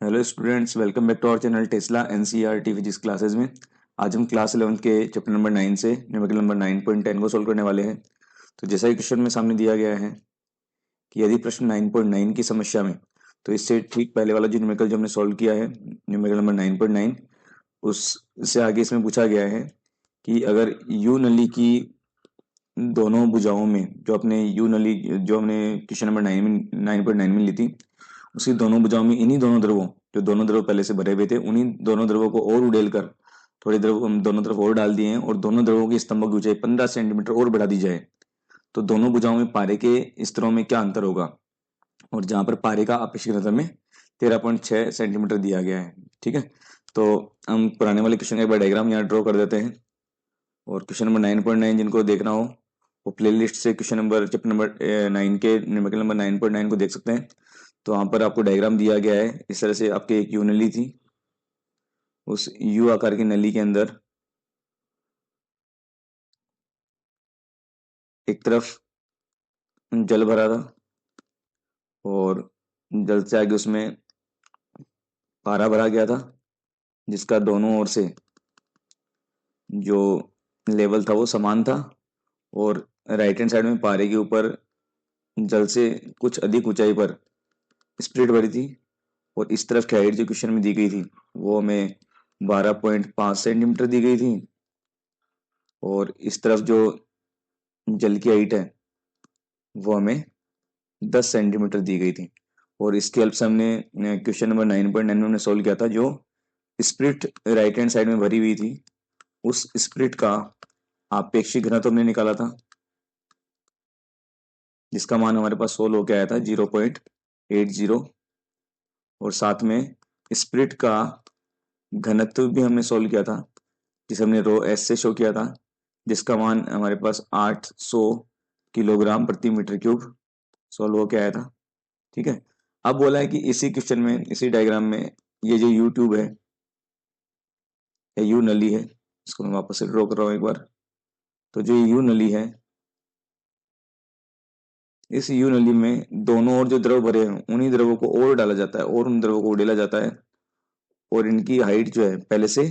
Hello students, welcome back to our channel Tesla NCERT physics classes में। आज हम class 11 के चैप्टर नंबर 9 से न्यूमेरिकल नंबर 9.10 को सोल्व करने वाले हैं। तो जैसा कि क्वेश्चन में सामने दिया गया है कि यदि प्रश्न 9.9 की समस्या में, तो इससे ठीक पहले वाला जो न्यूमेरिकल जो हमने सोल्व किया है न्यूमेरिकल नंबर 9.9, उससे आगे इसमें पूछा गया है कि अगर यू नली की दोनों भुजाओं में, जो अपने यू नली जो हमने क्वेश्चन नंबर 9.9 में ली थी, उसकी दोनों भुजाओं में इन्हीं दोनों द्रवों, जो दोनों द्रव पहले से भरे हुए थे, उन्हीं दोनों द्रवों को और उड़ेल कर थोड़े द्रव हम दोनों तरफ और डाल दिए हैं और दोनों द्रवों की स्तंभों की ऊंचाई 15 सेंटीमीटर और बढ़ा दी जाए, तो दोनों भुजाओं में पारे के स्तरों में क्या अंतर होगा। और जहां पर पारे का अपेक्षित घनत्व में 13.6 सेंटीमीटर दिया गया है। ठीक है, तो हम पुराने वाले क्वेश्चन का एक बार डायग्राम यहाँ ड्रॉ कर देते हैं। और क्वेश्चन नंबर 9.9 जिनको देखना हो वो प्लेलिस्ट से क्वेश्चन नंबर चैप्टर नंबर 9 के न्यूमेरिकल नंबर 9.9 को देख सकते हैं। तो वहां पर आपको डायग्राम दिया गया है। इस तरह से आपके एक यू नली थी, उस यू आकार की नली के अंदर एक तरफ जल भरा था और जल से आगे उसमें पारा भरा गया था, जिसका दोनों ओर से जो लेवल था वो समान था। और राइट हैंड साइड में पारे के ऊपर जल से कुछ अधिक ऊंचाई पर स्प्रिट भरी थी। और इस तरफ की हाइट जो क्वेश्चन में दी गई थी वो हमें 12.5 सेंटीमीटर दी गई थी। और इस तरफ जो जल की हाइट है वो हमें 10 सेंटीमीटर दी गई थी। और इसके हेल्प से हमने क्वेश्चन नंबर 9.9 में हमने सोल्व किया था। जो स्प्रिट राइट हैंड साइड में भरी हुई थी, उस स्प्रिट का आपेक्षिक घनत्व हमने निकाला था, जिसका मान हमारे पास सोल्व होकर आया था 0.80। और साथ में स्प्रिट का घनत्व भी हमने सोल्व किया था, जिसे हमने रो एस से शो किया था, जिसका मान हमारे पास 800 किलोग्राम प्रति मीटर क्यूब सोल्व होकर आया था। ठीक है, अब बोला है कि इसी क्वेश्चन में, इसी डायग्राम में, ये जो यू ट्यूब है या यू नली है, इसको मैं वापस से ड्रॉ कर रहा हूँ एक बार। तो जो यू नली है, इस यू नली में दोनों ओर जो द्रव भरे हैं उन्हीं द्रवों को और डाला जाता है और उन द्रवों को उड़ेला जाता है। और इनकी हाइट जो है पहले से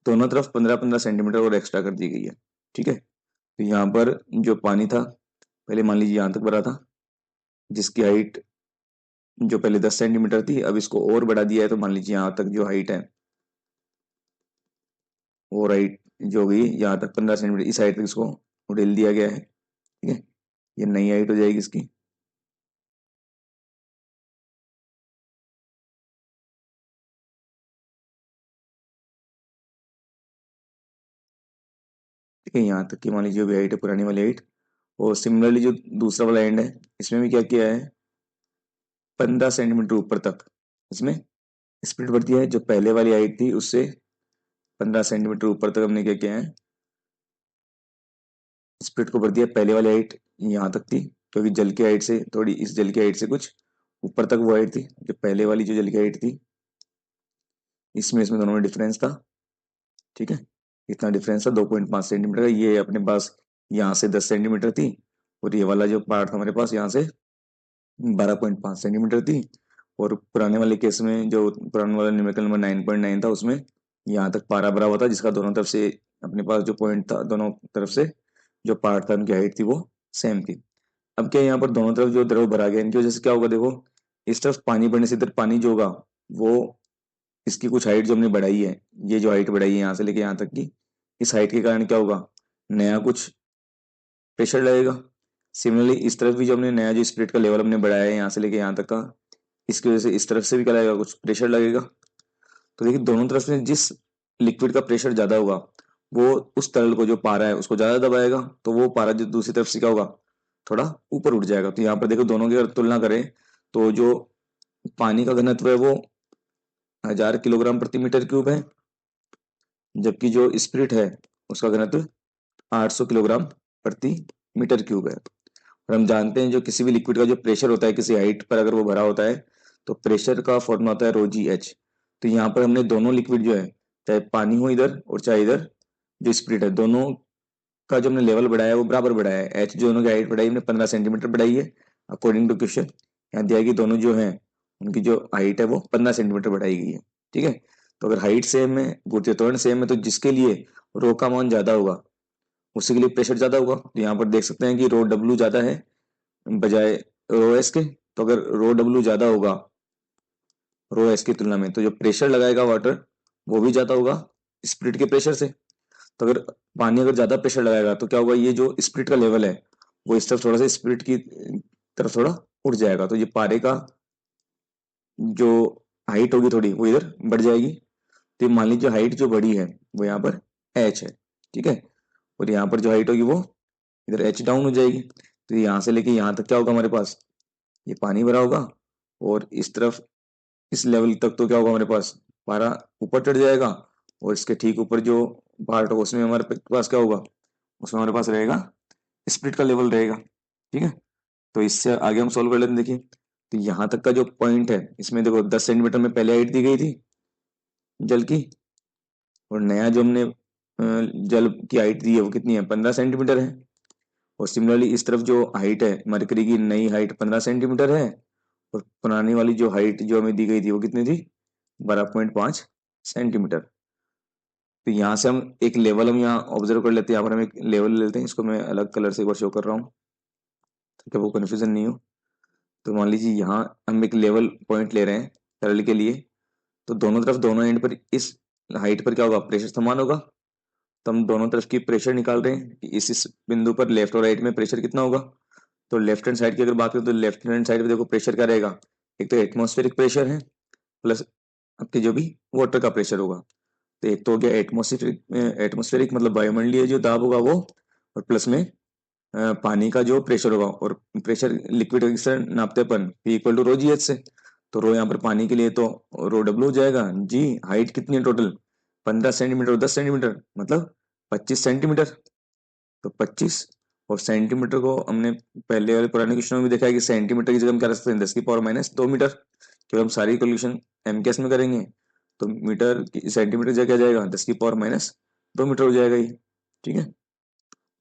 दोनों तरफ 15-15 सेंटीमीटर और एक्स्ट्रा कर दी गई है। ठीक है, तो यहाँ पर जो पानी था पहले मान लीजिए यहाँ तक भरा था, जिसकी हाइट जो पहले 10 सेंटीमीटर थी, अब इसको और बढ़ा दिया है, तो मान लीजिए यहाँ तक जो हाइट है वो हाइट जो होगी यहाँ तक 15 सेंटीमीटर, इस हाइट तक इसको उड़ेल दिया गया है। ठीक है, ये नई हाइट हो जाएगी इसकी। ठीक है, यहाँ तक की मान लीजिए भी हाइट है, पुरानी वाली हाइट। और सिमिलरली जो दूसरा वाला एंड है, इसमें भी क्या किया है, 15 सेंटीमीटर ऊपर तक इसमें स्प्लिट बढ़ दिया है। जो पहले वाली हाइट थी उससे 15 सेंटीमीटर ऊपर तक हमने क्या किया है, स्प्लिट को बढ़ दिया। पहले वाली हाइट यहाँ तक थी, क्योंकि जल की हाइट से थोड़ी, इस जल की हाइट से कुछ ऊपर तक वो हाइट थी। जो पहले वाली जो जल की हाइट थी, इसमें इसमें दोनों में डिफरेंस था। ठीक है, इतना डिफरेंस था 2.5 सेंटीमीटर का। ये अपने पास यहाँ से 10 सेंटीमीटर थी, और ये वाला जो पार्ट था हमारे पास यहाँ से 12.5 सेंटीमीटर थी। और पुराने वाले केस में, जो पुराने वाला न्यूमेरिकल नंबर 9.9 था, उसमें यहाँ तक पारा भरा हुआ था, जिसका दोनों तरफ से अपने पास जो पॉइंट था, दोनों तरफ से जो पार्ट था उनकी हाइट थी वो सेम थी। अब क्या, यहाँ पर दोनों तरफ जो द्रव भरा गया, इनकी वजह से क्या होगा, देखो इस तरफ पानी बढ़ने से इधर पानी जो होगा वो, इसकी कुछ हाइट जो हमने बढ़ाई है, ये जो हाइट बढ़ाई है यहाँ से लेके यहाँ तक की, इस हाइट के कारण क्या होगा, नया कुछ प्रेशर लगेगा। सिमिलरली इस तरफ भी जो हमने नया जो स्पिरिट का लेवल हमने बढ़ाया है यहाँ से लेके यहाँ तक का, इसकी वजह से इस तरफ से भी क्या लगेगा, कुछ प्रेशर लगेगा। तो देखिए दोनों तरफ से जिस लिक्विड का प्रेशर ज्यादा होगा, वो उस तरल को, जो पारा है, उसको ज्यादा दबाएगा, तो वो पारा जो दूसरी तरफ से क्या होगा, थोड़ा ऊपर उठ जाएगा। तो यहाँ पर देखो दोनों की अगर तुलना करें, तो जो पानी का घनत्व है वो 1000 किलोग्राम प्रति मीटर क्यूब है, जबकि जो स्पिरिट है उसका घनत्व 800 किलोग्राम प्रति मीटर क्यूब है। और हम जानते हैं जो किसी भी लिक्विड का जो प्रेशर होता है किसी हाइट पर अगर वो भरा होता है, तो प्रेशर का फॉर्मूला होता है रो जी एच। तो यहाँ पर हमने दोनों लिक्विड जो है, चाहे पानी हो इधर और चाहे इधर जो स्पिरिट है, दोनों का जो हमने लेवल बढ़ाया है वो बराबर बढ़ाया है। एच जो दोनों की हाइट बढ़ाई हमने 15 सेंटीमीटर बढ़ाई है, अकॉर्डिंग टू क्वेश्चन। यहाँ दिया है कि दोनों जो है उनकी जो हाइट है वो 15 सेंटीमीटर बढ़ाई गई है। ठीक है, तो अगर हाइट सेम है, गुरुत्वाकर्षण सेम है, तो जिसके लिए रो का मान ज्यादा होगा उसी के लिए प्रेशर ज्यादा होगा। तो यहाँ पर देख सकते हैं कि रो डब्ल्यू ज्यादा है बजाय रो एस के। तो अगर रो डब्ल्यू ज्यादा होगा रो एस की तुलना में, तो जो प्रेशर लगाएगा वाटर वो भी ज्यादा होगा स्पिरिट के प्रेशर से। तो अगर पानी अगर ज्यादा प्रेशर लगाएगा तो क्या होगा, ये जो स्पिरिट का लेवल है वो इस तरफ थोड़ा सा स्पिरिट की तरफ थोड़ा उठ जाएगा। तो ये पारे का जो हाइट होगी थोड़ी वो इधर बढ़ जाएगी। तो मान लीजिए हाइट जो बड़ी है वो यहाँ पर एच है। ठीक है, और यहाँ पर जो हाइट होगी वो इधर एच डाउन हो जाएगी। तो यहाँ से लेके यहाँ तक क्या होगा हमारे पास, ये पानी भरा होगा, और इस तरफ इस लेवल तक तो क्या होगा हमारे पास, पारा ऊपर चढ़ जाएगा, और इसके ठीक ऊपर जो पार्ट होगा उसमें हमारे पास क्या होगा, उसमें हमारे पास रहेगा स्प्लिट का लेवल रहेगा। ठीक है, तो इससे आगे हम सोल्व कर लेते हैं। देखिए, तो यहाँ तक का जो पॉइंट है इसमें देखो 10 सेंटीमीटर में पहले हाइट दी गई थी जल की, और नया जो हमने जल की हाइट दी है वो कितनी है, 15 सेंटीमीटर है। और सिमिलरली इस तरफ जो हाइट है मरकरी की नई हाइट 15 सेंटीमीटर है, और पुरानी वाली जो हाइट जो हमें दी गई थी वो कितनी थी, 12.5 सेंटीमीटर। तो यहाँ से हम एक लेवल हम यहाँ ऑब्जर्व कर लेते हैं। यहाँ पर हम एक लेवल लेते हैं, इसको मैं अलग कलर से एक बार शो कर रहा हूँ ताकि वो कन्फ्यूजन नहीं हो। तो मान लीजिए यहाँ हम एक लेवल पॉइंट ले रहे हैं सरल के लिए, तो दोनों तरफ दोनों एंड पर इस हाइट पर क्या होगा, प्रेशर समान होगा। तो हम दोनों तरफ की प्रेशर निकाल रहे हैं कि इस बिंदु पर लेफ्ट और राइट में प्रेशर कितना होगा। तो लेफ्ट हैंड साइड की अगर बात करें तो लेफ्ट हैंड साइड पे देखो प्रेशर क्या रहेगा, एक तो एटमॉस्फेरिक प्रेशर है प्लस आपके जो भी वाटर का प्रेशर होगा। तो एक तो हो गया एटमॉस्फेरिक, एटमॉस्फेरिक मतलब वायुमंडलीय जो दाब होगा वो, और प्लस में पानी का जो प्रेशर होगा। और प्रेशर लिक्विड नापते अपन P equal to rho G H से। तो रो यहाँ पर पानी के लिए तो रो डब्ल्यू हो जाएगा जी। हाइट कितनी है टोटल, 15 सेंटीमीटर, 10 सेंटीमीटर मतलब 25 सेंटीमीटर। तो 25 और सेंटीमीटर को हमने पहले वाले पुराने क्वेश्चन में भी देखा है कि सेंटीमीटर की जगह हम क्या रख सकते हैं, 10 की पावर -2 मीटर, क्योंकि हम सारी कैलकुलेशन एमकेएस में करेंगे। तो मीटर सेंटीमीटर जगह क्या जाएगा, 10 की पावर -2 मीटर हो जाएगा ये। ठीक है,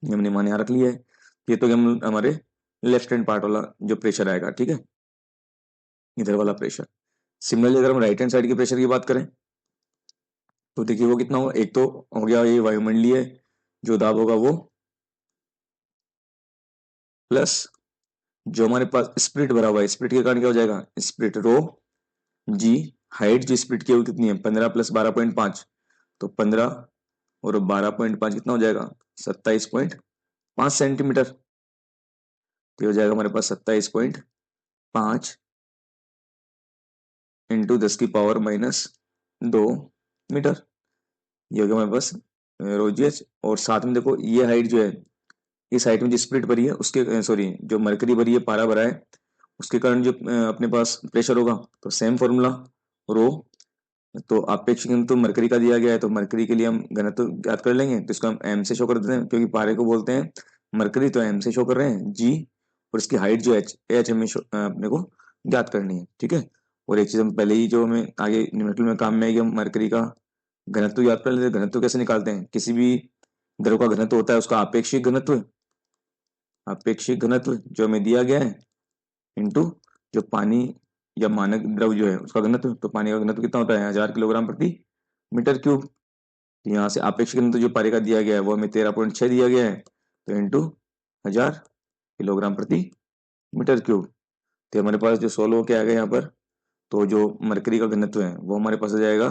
ये हमने मान यहाँ रख लिया है। ये तो हम हमारे लेफ्ट हैंड पार्ट वाला जो प्रेशर आएगा। ठीक है, इधर वाला प्रेशर। सिमिलरली अगर हम राइट हैंड साइड के प्रेशर की बात करें तो देखिए वो कितना होगा, एक तो हो गया ये वायुमंडलीय जो दाब होगा वो, प्लस जो हमारे पास स्प्लिट भरा हुआ है, स्प्लिट के कारण क्या हो जाएगा, स्प्लिट रो जी। हाइट जो स्प्लिट की है वो कितनी है, 15 + 12.5, तो 15 और 12.5 कितना हो जाएगा, 27.5 सेंटीमीटर। तो हो जाएगा हमारे पास 27.5 इंटू 10 की पावर -2 मीटर। ये हो गया हमारे पास रोजियस। और साथ में देखो ये हाइट जो है, इस हाइट में जो स्प्लिट भरी है उसके सॉरी जो मरकरी भरी है, पारा भरा है, उसके कारण जो अपने पास प्रेशर होगा, तो सेम फॉर्मूला रो। तो आपेक्षिक घनत्व तो मरकरी का दिया गया है, तो मरकरी के लिए हम घनत्व ज्ञात कर लेंगे। तो इसको हम एम से शो कर देते हैं क्योंकि पारे को बोलते हैं मरकरी, तो एम से शो कर रहे हैं जी। और इसकी हाइट जो एच एच हमें अपने को ज्ञात करनी है। ठीक है, और एक चीज हम पहले ही जो हमें आगे न्यूमेरिकल में काम में आएगी, हम मरकरी का घनत्व याद कर लेते हैं। घनत्व कैसे निकालते हैं, किसी भी द्रव का घनत्व होता है उसका आपेक्षिक घनत्व, आपेक्षिक घनत्व जो हमें दिया गया है इंटू जो पानी या मानक द्रव जो है उसका घनत्व। तो पानी का घनत्व कितना होता है, 1000 किलोग्राम प्रति मीटर क्यूब। तो यहाँ से आपेक्षिक घनत्व जो पानी का दिया गया है वो हमें 13.6 दिया गया है, तो इंटू 1000 किलोग्राम प्रति मीटर क्यूब। तो हमारे पास जो सोल्व होके आ गया यहाँ पर, तो जो मरकरी का घनत्व है वो हमारे पास आ जाएगा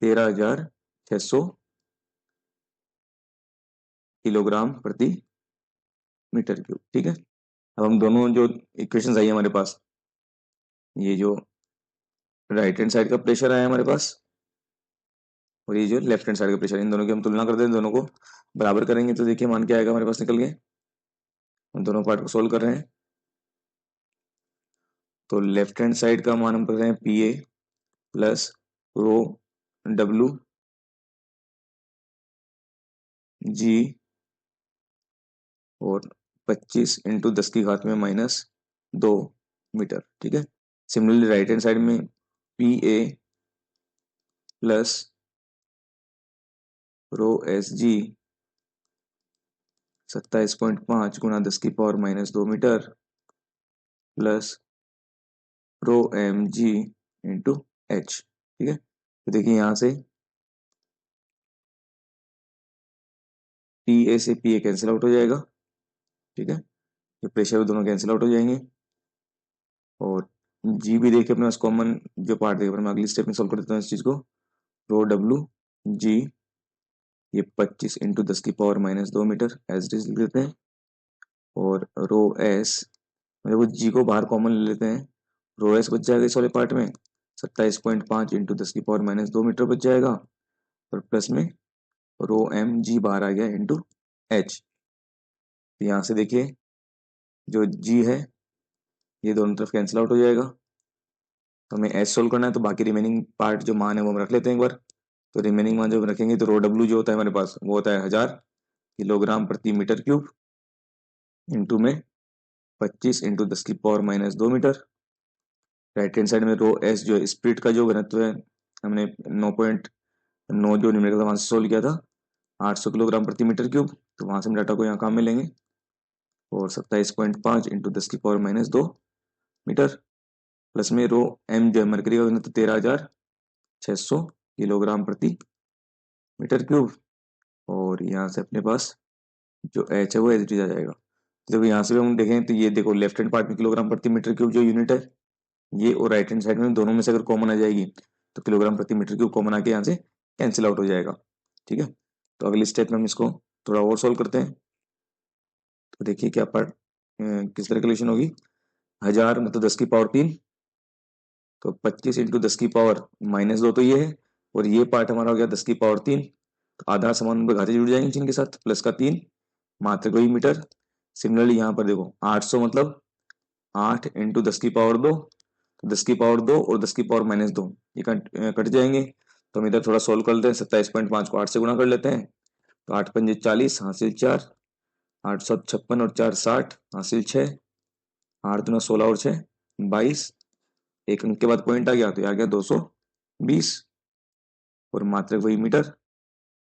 13,600 किलोग्राम प्रति मीटर क्यूब। ठीक है, अब हम दोनों जो इक्वेशन आई है हमारे पास, ये जो राइट हैंड साइड का प्रेशर आया हमारे पास और ये जो लेफ्ट हैंड साइड का प्रेशर, इन दोनों की हम तुलना कर दें, दोनों को बराबर करेंगे तो देखिए मान क्या आएगा हमारे पास निकल के। हम दोनों पार्ट को सोल्व कर रहे हैं, तो लेफ्ट हैंड साइड का मान हम कर रहे हैं P A plus row W G और 25 इंटू 10 की घात में -2 मीटर। ठीक है, सिमिलरली राइट हैंड साइड में P A plus rho S G 27.5 गुणा 10 की power -2 metre plus rho M G into H. ठीक है, तो देखिए यहाँ से पी ए से पी ए कैंसिल आउट हो जाएगा। ठीक है, ये प्रेशर दोनों कैंसिल आउट हो जाएंगे, और जी भी देखिए अपने पास कॉमन जो पार्ट देखिए, मैं अगली स्टेप में सॉल्व कर देता हूँ इस चीज को। रो डब्ल्यू जी, ये 25 इंटू 10⁻²मीटर एज इट इज लिख देते हैं, और रो एस, मतलब वो जी को बाहर कॉमन ले लेते हैं, रो एस बच जाएगा इस वाले पार्ट में 27.5 इंटू 10⁻²मीटर बच जाएगा, और प्लस में रो एम जी बाहर आ गया इंटू एच। यहाँ से देखिए जो जी है ये दोनों तरफ कैंसिल आउट हो जाएगा, तो हमें एच सोल्व करना है, तो बाकी रिमेनिंग पार्ट जो मान है वो हम रख लेते हैं एक बार। तो रिमेनिंग मान जब रखेंगे तो रो डब्ल्यू जो होता है हमारे पास वो होता है 1000 किलोग्राम प्रति मीटर क्यूब, इंटू में 25 इंटू 10⁻²मीटर। राइट हैंड साइड में रो एस जो है स्प्लिट का जो घनत्व है, हमने 9.9 जो न्यूमेरिकल था वहां से सोल्व किया था, 800 किलोग्राम प्रति मीटर क्यूब, तो वहां से हम डाटा को यहाँ काम में लेंगे, और 27.5 इंटू 10⁻²मीटर, प्लस में रो एम जो है मरकरी का घनत्व 13,600 किलोग्राम प्रति मीटर क्यूब, और यहाँ से अपने पास जो एच है वो एच डी आ जाएगा। जब यहाँ से भी हम देखें तो ये देखो लेफ्ट हैंड पार्ट में किलोग्राम प्रति मीटर क्यूब जो यूनिट है ये, और राइट हैंड साइड में दोनों में से अगर कॉमन आ जाएगी तो किलोग्राम प्रति मीटर क्यूब कॉमन आके यहाँ से कैंसिल आउट हो जाएगा। ठीक है, तो अगली स्टेप में हम इसको थोड़ा और सोल्व करते हैं। तो देखिए क्या पार्ट किस तरह कैलकुलेशन होगी। 1000 मतलब 10⁻3, तो 25 इंटू 10⁻−2 तो ये है, और ये पार्ट हमारा हो गया 10⁻3, तो आधा समान घाते जुड़ जाएंगे चिन्ह के साथ, प्लस का 3, मात्रक वही मीटर। सिमिलरली यहाँ पर देखो 800 मतलब 8 इंटू 10⁻2, तो 10⁻2 और 10⁻−2 ये कट जाएंगे, तो हम इधर थोड़ा सोल्व कर लेते हैं। 27.5 को 8 से गुणा कर लेते हैं, तो 8 पंजे 40 हासिल 4, 856 और 4 60 हासिल 6, 8 दूना 16 और 6 22, एक अंक के बाद पॉइंट आ गया तो आ गया 220, और मात्रक वही मीटर,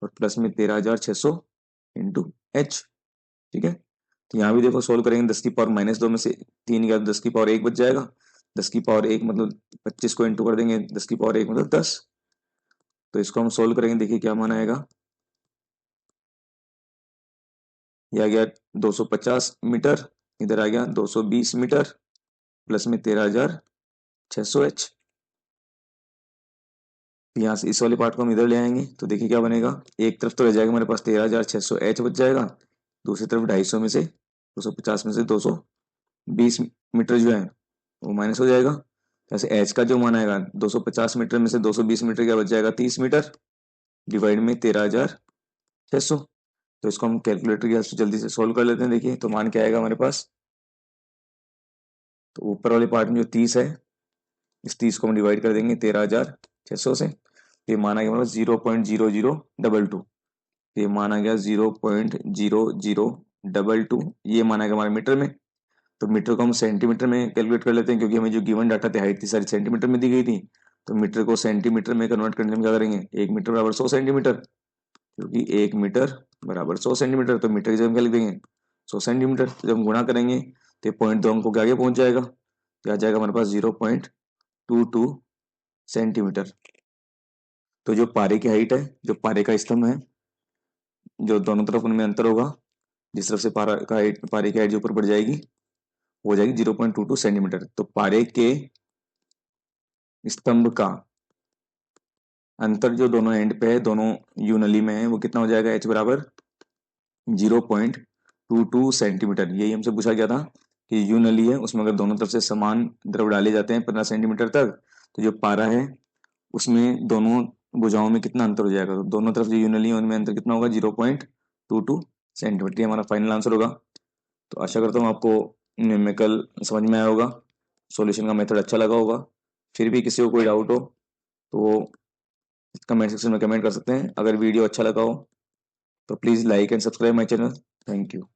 और प्लस में 13,600 इंटू एच। ठीक है, तो यहाँ भी देखो सोल्व करेंगे 10⁻−2 में से 3 गया तो 10⁻1 बच जाएगा, 10⁻1 मतलब 25 को इंटू कर देंगे 10⁻1 मतलब 10, तो इसको हम सोल्व करेंगे। देखिए क्या मान आएगा, ये आ गया 250 मीटर, इधर आ गया 220 मीटर, प्लस में 13,600 एच। यहाँ से इस वाले पार्ट को हम इधर ले आएंगे, तो देखिए क्या बनेगा, एक तरफ तो रह जाएगा हमारे पास 13,600 एच बच जाएगा, दूसरी तरफ 250 में से 250 में से 220 मीटर जो है वो माइनस हो जाएगा। जैसे एच का जो मान आएगा 250 मीटर में से 220 मीटर क्या बच जाएगा 30 मीटर, डिवाइड में 13,600। तो इसको हम कैलकुलेटर की हेल्प से जल्दी से सोल्व कर लेते हैं। देखिए तो मान क्या आएगा हमारे पास, तो ऊपर वाले पार्ट में जो 30 है इस 30 को हम डिवाइड कर देंगे 13,600 से, ये माना गया हमारे 0.0022, ये माना गया 0.0022, ये माना गया हमारे मीटर में। तो मीटर को हम सेंटीमीटर में कैलकुलेट कर लेते हैं, क्योंकि हमें जो गिवन डाटा थे हाइट थी सारी सेंटीमीटर में दी गई थी, तो मीटर को सेंटीमीटर में कन्वर्ट करने में क्या करेंगे, 1 मीटर बराबर 100 सेंटीमीटर, क्योंकि 1 मीटर बराबर 100 सेंटीमीटर, तो मीटर की जगह क्या लिख देंगे 100 सेंटीमीटर। तो जब हम गुणा करेंगे तो पॉइंट दो अंकों के आगे पहुंच जाएगा, तो आ जाएगा हमारे पास 0.22 सेंटीमीटर। तो जो पारे की हाइट है, जो पारे का स्तंभ है, जो दोनों तरफ उनमें अंतर होगा, जिस तरफ से पारे की हाइट जो ऊपर बढ़ जाएगी हो जाएगी 0.22 सेंटीमीटर। तो पारे के स्तंभ का अंतर जो दोनों एंड पे है, दोनों यू नली में है, वो कितना हो जाएगा, एच बराबर 0.22 सेंटीमीटर। यही हमसे पूछा गया था कि यू नली है उसमें अगर दोनों तरफ से समान द्रव डाले जाते हैं 15 सेंटीमीटर तक, तो जो पारा है उसमें दोनों भुजाओं में कितना अंतर हो जाएगा। तो दोनों तरफ जो यूनिली है उनमें अंतर कितना होगा 0.22 सेंटीमीटर, ये हमारा फाइनल आंसर होगा। तो आशा करता हूँ आपको न्यूमेरिकल समझ में आया होगा, सॉल्यूशन का मेथड अच्छा लगा होगा। फिर भी किसी को कोई डाउट हो तो वो कमेंट सेक्शन में कमेंट कर सकते हैं। अगर वीडियो अच्छा लगा हो तो please like and subscribe my channel. Thank you.